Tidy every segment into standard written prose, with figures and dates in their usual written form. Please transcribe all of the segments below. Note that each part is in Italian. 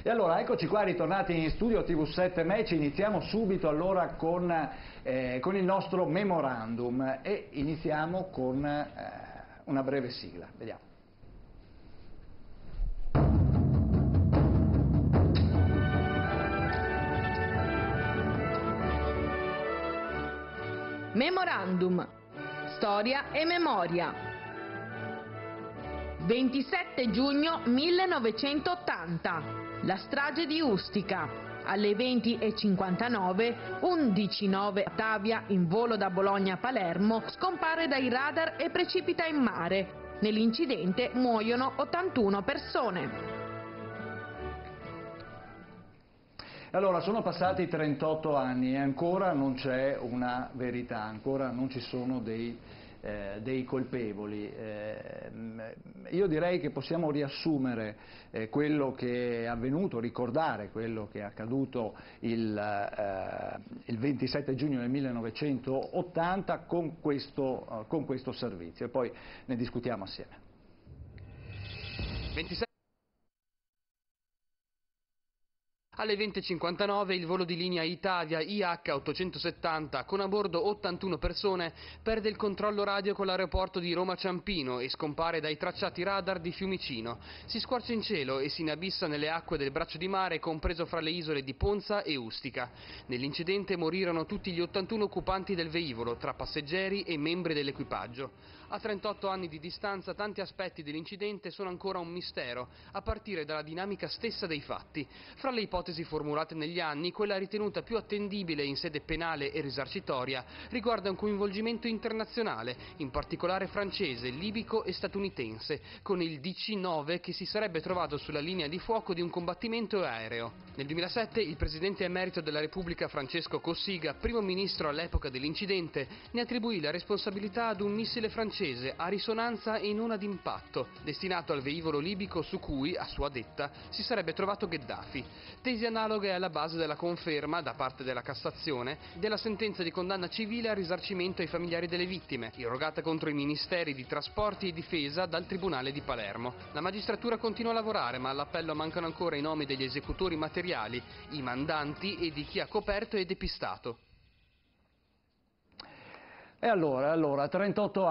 E allora eccoci qua ritornati in studio TV7 Match, iniziamo subito allora con il nostro memorandum e iniziamo con una breve sigla, vediamo. Memorandum, storia e memoria. 27 giugno 1980, la strage di Ustica. Alle 20:59, 11:09 Batavia, in volo da Bologna a Palermo, scompare dai radar e precipita in mare. Nell'incidente muoiono 81 persone. Allora, sono passati 38 anni e ancora non c'è una verità, ancora non ci sono dei colpevoli. Io direi che possiamo riassumere quello che è avvenuto, ricordare quello che è accaduto il 27 giugno del 1980 con questo servizio e poi ne discutiamo assieme. 27 Alle 20:59 il volo di linea Italia IH870 con a bordo 81 persone perde il controllo radio con l'aeroporto di Roma Ciampino e scompare dai tracciati radar di Fiumicino. Si squarcia in cielo e si inabissa nelle acque del braccio di mare compreso fra le isole di Ponza e Ustica. Nell'incidente morirono tutti gli 81 occupanti del velivolo, tra passeggeri e membri dell'equipaggio. A 38 anni di distanza tanti aspetti dell'incidente sono ancora un mistero, a partire dalla dinamica stessa dei fatti. Fra le ipotesi formulate negli anni, quella ritenuta più attendibile in sede penale e risarcitoria riguarda un coinvolgimento internazionale, in particolare francese, libico e statunitense, con il DC-9 che si sarebbe trovato sulla linea di fuoco di un combattimento aereo. Nel 2007 il presidente emerito della Repubblica Francesco Cossiga, primo ministro all'epoca dell'incidente, ne attribuì la responsabilità ad un missile francese a risonanza e non ad impatto, destinato al velivolo libico su cui, a sua detta, si sarebbe trovato Gheddafi. Tesi analoghe alla base della conferma, da parte della Cassazione, della sentenza di condanna civile al risarcimento ai familiari delle vittime, irrogata contro i ministeri di Trasporti e Difesa dal Tribunale di Palermo. La magistratura continua a lavorare, ma all'appello mancano ancora i nomi degli esecutori materiali, i mandanti e di chi ha coperto e depistato. E allora 38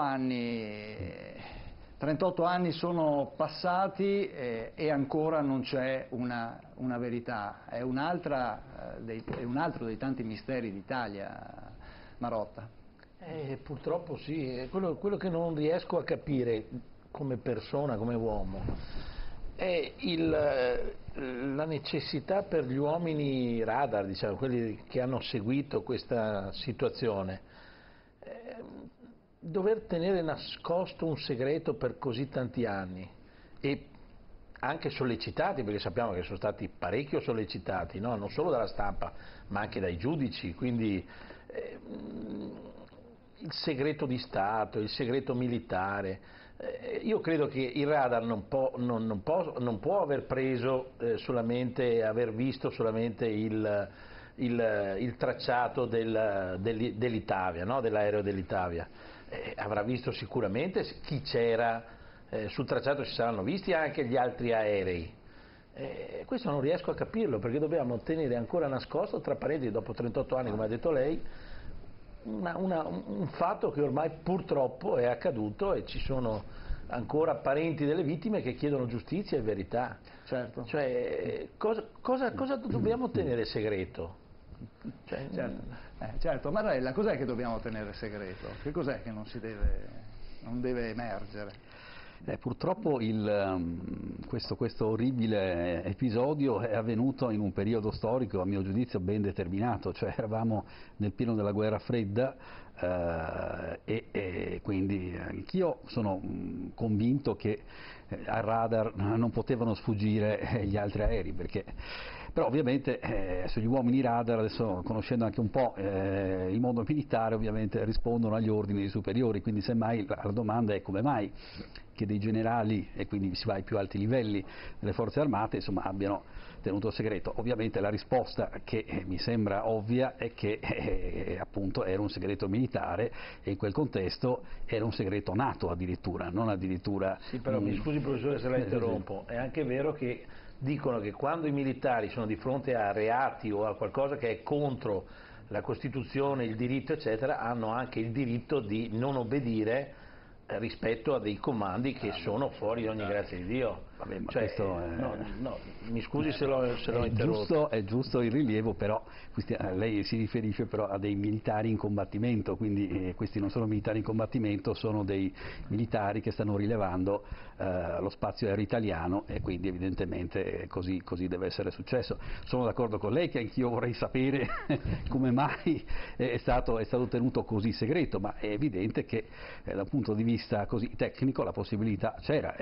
anni sono passati e ancora non c'è una verità, è un altro dei tanti misteri d'Italia, Marotta. Purtroppo sì, è quello che non riesco a capire come persona, come uomo, è la necessità per gli uomini radar, diciamo, quelli che hanno seguito questa situazione, dover tenere nascosto un segreto per così tanti anni e anche sollecitati, perché sappiamo che sono stati parecchio sollecitati, no? Non solo dalla stampa ma anche dai giudici, quindi il segreto di Stato, il segreto militare, io credo che il radar non può aver preso solamente, aver visto solamente il tracciato dell'Itavia, no? Dell'aereo dell'Itavia. Avrà visto sicuramente chi c'era, sul tracciato si saranno visti anche gli altri aerei. Questo non riesco a capirlo, perché dobbiamo tenere ancora nascosto, tra parentesi, dopo 38 anni, come ha detto lei, un fatto che ormai purtroppo è accaduto e ci sono ancora parenti delle vittime che chiedono giustizia e verità. Certo. Cioè, cosa dobbiamo tenere segreto? Certo, Marrella, cos'è che dobbiamo tenere segreto? Che cos'è che non deve emergere? Purtroppo questo orribile episodio è avvenuto in un periodo storico, a mio giudizio, ben determinato, cioè eravamo nel pieno della guerra fredda e quindi anch'io sono convinto che al radar non potevano sfuggire gli altri aerei, però ovviamente sugli uomini radar, adesso conoscendo anche un po' il mondo militare, ovviamente rispondono agli ordini dei superiori, quindi semmai la domanda è come mai che dei generali, e quindi si va ai più alti livelli delle forze armate, insomma, abbiano tenuto segreto. Ovviamente la risposta, che mi sembra ovvia, è che appunto era un segreto militare e in quel contesto era un segreto NATO addirittura, non addirittura... Sì, però mi scusi professore se la interrompo, è anche vero che dicono che quando i militari sono di fronte a reati o a qualcosa che è contro la Costituzione, il diritto eccetera, hanno anche il diritto di non obbedire rispetto a dei comandi che sono fuori ogni grazia di Dio. Vabbè, ma cioè, questo è... no, mi scusi se l'ho interrotto. È giusto il rilievo, però lei si riferisce però a dei militari in combattimento, quindi questi non sono militari in combattimento, sono dei militari che stanno rilevando lo spazio aereo italiano e quindi evidentemente così deve essere successo. Sono d'accordo con lei che anch'io vorrei sapere come mai è stato tenuto così segreto, ma è evidente che dal punto di vista così tecnico la possibilità c'era.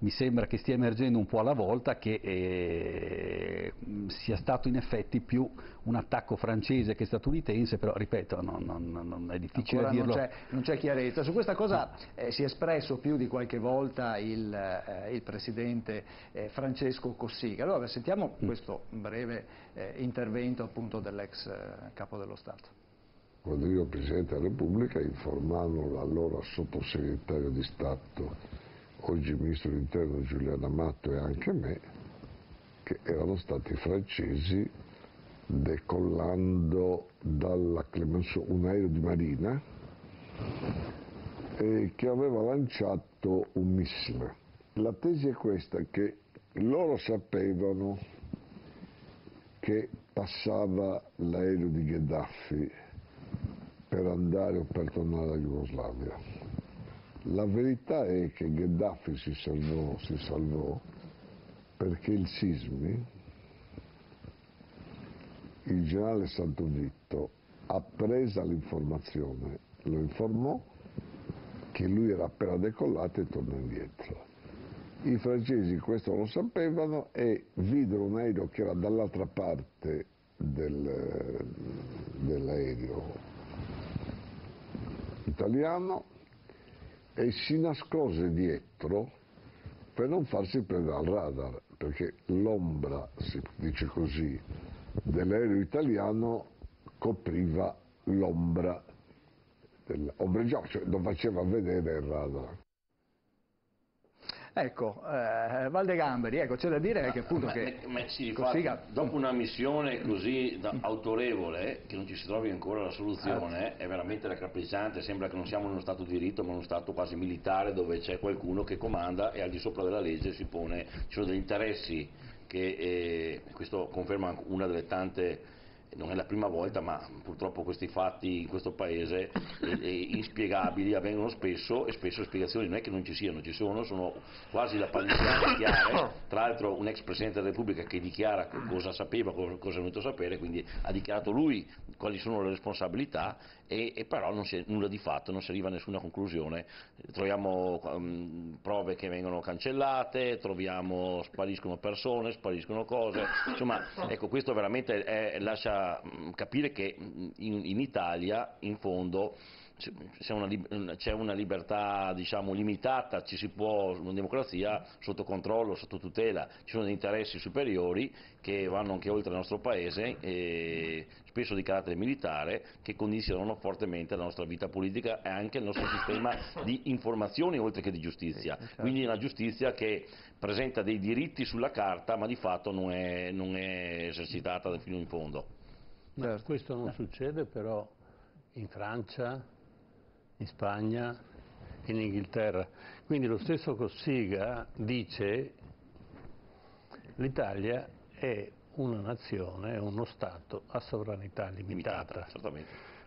Mi sembra che stia emergendo un po' alla volta che sia stato in effetti più un attacco francese che statunitense, però ripeto, non è difficile ancora dirlo. Non c'è chiarezza. Su questa cosa si è espresso più di qualche volta il presidente Francesco Cossiga. Allora sentiamo questo breve intervento appunto dell'ex capo dello Stato. Quando io ero Presidente della Repubblica informavo l'allora sottosegretario di Stato, oggi Ministro dell'Interno Giuliano Amato e anche me, che erano stati i francesi, decollando dalla Clemenceau un aereo di marina che aveva lanciato un missile. La tesi è questa, che loro sapevano che passava l'aereo di Gheddafi per andare o per tornare alla Jugoslavia. La verità è che Gheddafi si salvò perché il Sismi, il generale Santovitto, appresa l'informazione, lo informò che lui era appena decollato e tornò indietro. I francesi questo lo sapevano e videro un aereo che era dall'altra parte dell'aereo italiano e si nascose dietro per non farsi prendere al radar, perché l'ombra, si dice così, dell'aereo italiano copriva l'ombra dell'ombreggiato, cioè non faceva vedere il radar. Ecco, Valdegamberi, ecco, c'è da dire che appunto Cossiga... dopo una missione così autorevole, che non ci si trovi ancora la soluzione, è veramente raccapricciante. Sembra che non siamo in uno stato di diritto, ma in uno stato quasi militare, dove c'è qualcuno che comanda e al di sopra della legge si pone, ci sono degli interessi che, questo conferma una delle tante, non è la prima volta, ma purtroppo questi fatti in questo paese inspiegabili avvengono spesso, e spesso spiegazioni non è che non ci siano, ci sono quasi da palizzare chiare. Tra l'altro un ex Presidente della Repubblica che dichiara cosa sapeva, cosa è venuto a sapere, quindi ha dichiarato lui quali sono le responsabilità, e però non c'è nulla di fatto, non si arriva a nessuna conclusione. Troviamo prove che vengono cancellate, spariscono persone, spariscono cose, insomma, ecco, questo veramente lascia capire che in Italia in fondo c'è una libertà, diciamo, limitata, ci si può, una democrazia sotto controllo, sotto tutela, ci sono degli interessi superiori che vanno anche oltre il nostro paese, spesso di carattere militare, che condizionano fortemente la nostra vita politica e anche il nostro sistema di informazioni oltre che di giustizia. Quindi una giustizia che presenta dei diritti sulla carta, ma di fatto non è esercitata fino in fondo. Certo. Questo non succede però in Francia, in Spagna, in Inghilterra. Quindi lo stesso Cossiga dice: l'Italia è una nazione, è uno Stato a sovranità limitata.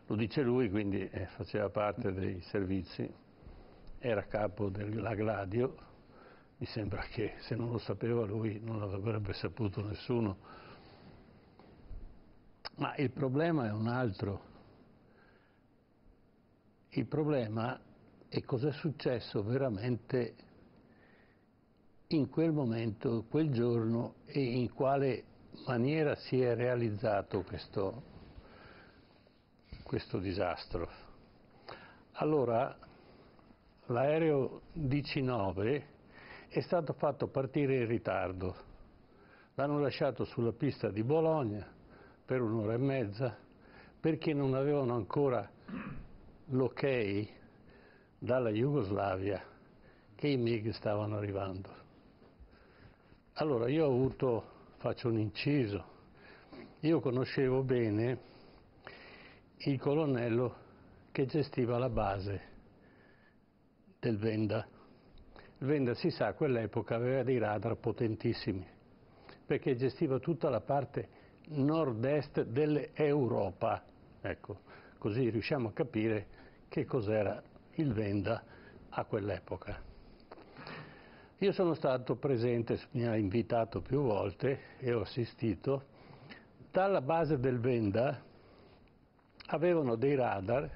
Lo dice lui, quindi faceva parte dei servizi, era capo della Gladio, mi sembra che se non lo sapeva lui non l'avrebbe saputo nessuno. Ma il problema è un altro. Il problema è cosa è successo veramente in quel momento, quel giorno, e in quale maniera si è realizzato questo disastro. Allora, l'aereo DC-9 è stato fatto partire in ritardo. L'hanno lasciato sulla pista di Bologna per un'ora e mezza perché non avevano ancora l'ok dalla Jugoslavia che i MiG stavano arrivando. Allora, faccio un inciso, io conoscevo bene il colonnello che gestiva la base del Venda. Il Venda, si sa, a quell'epoca aveva dei radar potentissimi, perché gestiva tutta la parte nord-est dell'Europa. Ecco, così riusciamo a capire che cos'era il Venda a quell'epoca. Io sono stato presente, mi ha invitato più volte e ho assistito. Dalla base del Venda avevano dei radar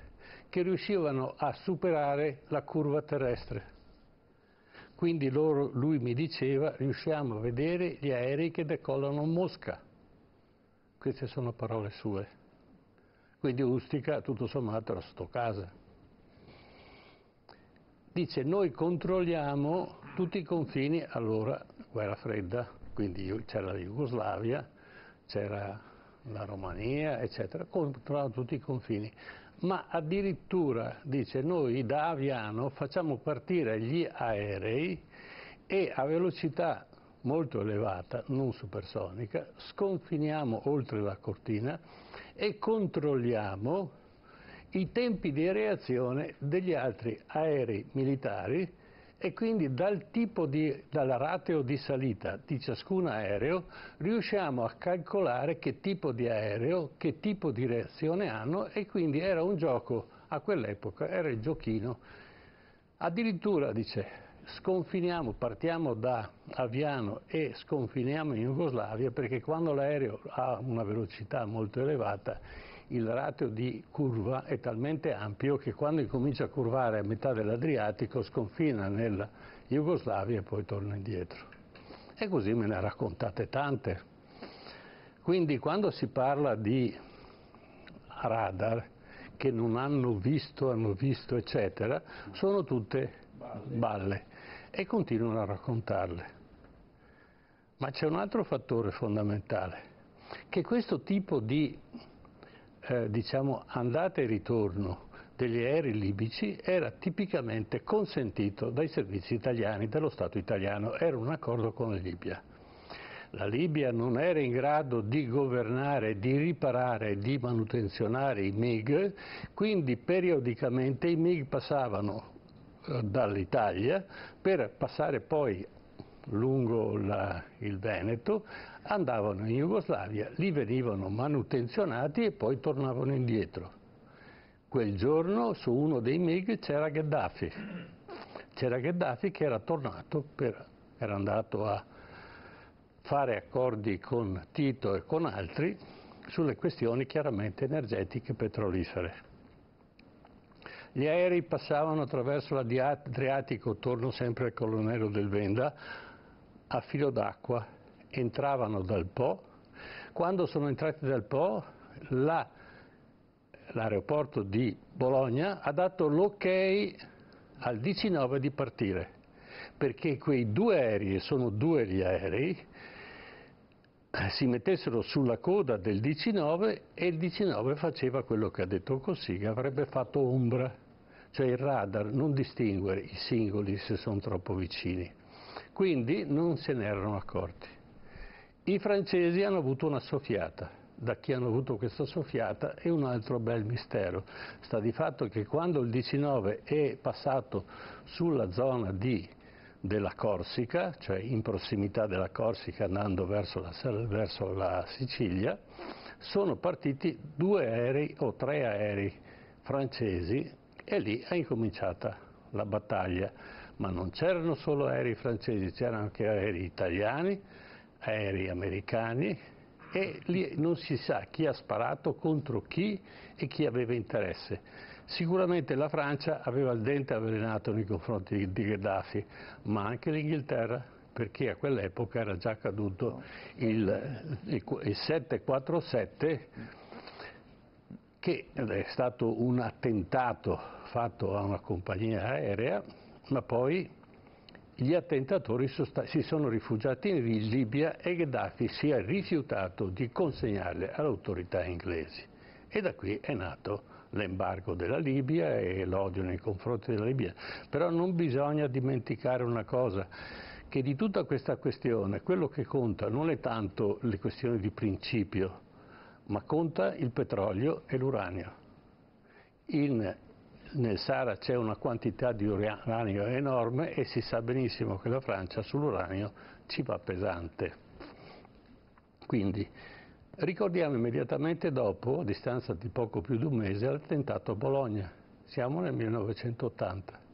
che riuscivano a superare la curva terrestre. Quindi lui mi diceva, riusciamo a vedere gli aerei che decollano a Mosca. Queste sono parole sue. Quindi Ustica, tutto sommato, era sotto casa. Dice, noi controlliamo tutti i confini, allora, guerra fredda, quindi c'era la Jugoslavia, c'era la Romania, eccetera, controllavano tutti i confini. Ma addirittura, dice, noi da Aviano facciamo partire gli aerei e a velocità molto elevata, non supersonica, sconfiniamo oltre la cortina e controlliamo i tempi di reazione degli altri aerei militari e quindi dal rateo di salita di ciascun aereo riusciamo a calcolare che tipo di aereo, che tipo di reazione hanno, e quindi era un gioco, a quell'epoca era il giochino. Addirittura, dice, sconfiniamo, partiamo da Aviano e sconfiniamo in Jugoslavia, perché quando l'aereo ha una velocità molto elevata il rateo di curva è talmente ampio che quando incomincia a curvare a metà dell'Adriatico sconfina nella Jugoslavia e poi torna indietro. E così me ne ha raccontate tante. Quindi quando si parla di radar che non hanno visto, eccetera, sono tutte balle e continuano a raccontarle. Ma c'è un altro fattore fondamentale, che questo tipo di andata e ritorno degli aerei libici era tipicamente consentito dai servizi italiani, dello Stato italiano, era un accordo con la Libia. La Libia non era in grado di governare, di riparare, di manutenzionare i MiG, quindi periodicamente i MiG passavano dall'Italia per passare poi lungo il Veneto, andavano in Jugoslavia, lì venivano manutenzionati e poi tornavano indietro. Quel giorno su uno dei MiG c'era Gheddafi che era tornato, era andato a fare accordi con Tito e con altri sulle questioni chiaramente energetiche petrolifere. Gli aerei passavano attraverso l'Adriatico, torno sempre al colonnello del Venda, a filo d'acqua, entravano dal Po. Quando sono entrati dal Po, l'aeroporto di Bologna ha dato l'ok al 19 di partire, perché quei due aerei, sono due gli aerei, si mettessero sulla coda del 19 e il 19 faceva quello che ha detto Cossiga, avrebbe fatto ombra, cioè il radar non distingue i singoli se sono troppo vicini. Quindi non se ne erano accorti. I francesi hanno avuto una soffiata. Da chi hanno avuto questa soffiata è un altro bel mistero. Sta di fatto che quando il 19 è passato sulla zona della Corsica, cioè in prossimità della Corsica andando verso la Sicilia, sono partiti 2 aerei o 3 aerei francesi e lì è incominciata la battaglia. Ma non c'erano solo aerei francesi, c'erano anche aerei italiani, aerei americani, e lì non si sa chi ha sparato contro chi e chi aveva interesse. Sicuramente la Francia aveva il dente avvelenato nei confronti di Gheddafi, ma anche l'Inghilterra, perché a quell'epoca era già caduto il 747, che è stato un attentato fatto a una compagnia aerea, ma poi gli attentatori si sono rifugiati in Libia e Gheddafi si è rifiutato di consegnarle alle autorità inglesi. E da qui è nato l'embargo della Libia e l'odio nei confronti della Libia. Però non bisogna dimenticare una cosa, che di tutta questa questione quello che conta non è tanto le questioni di principio, ma conta il petrolio e l'uranio. Nel Sahara c'è una quantità di uranio enorme e si sa benissimo che la Francia sull'uranio ci va pesante. Quindi ricordiamo immediatamente dopo, a distanza di poco più di un mese, l'attentato a Bologna. Siamo nel 1980.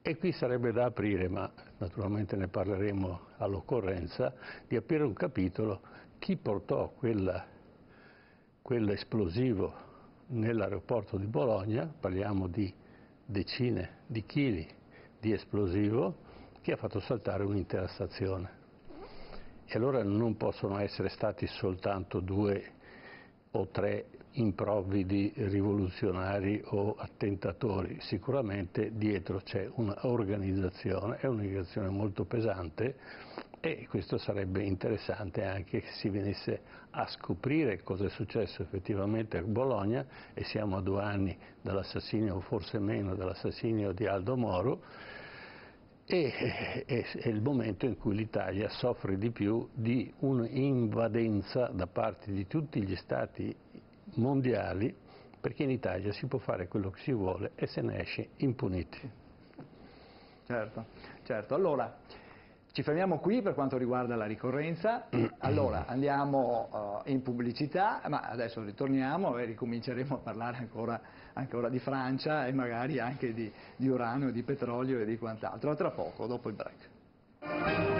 E qui sarebbe da aprire, ma naturalmente ne parleremo all'occorrenza, di aprire un capitolo: chi portò quell'esplosivo nell'aeroporto di Bologna, parliamo di decine di chili di esplosivo, che ha fatto saltare un'intera stazione. E allora non possono essere stati soltanto 2 o 3 improvvidi rivoluzionari o attentatori, sicuramente dietro c'è un'organizzazione, è un'organizzazione molto pesante, e questo sarebbe interessante anche che si venisse a scoprire cosa è successo effettivamente a Bologna, e siamo a 2 anni dall'assassinio, o forse meno, dall'assassinio di Aldo Moro, e è il momento in cui l'Italia soffre di più di un'invadenza da parte di tutti gli stati mondiali, perché in Italia si può fare quello che si vuole e se ne esce impuniti. Certo, certo. Allora, ci fermiamo qui per quanto riguarda la ricorrenza, allora andiamo in pubblicità, ma adesso ritorniamo e ricominceremo a parlare ancora di Francia e magari anche di uranio, di petrolio e di quant'altro. A tra poco, dopo il break.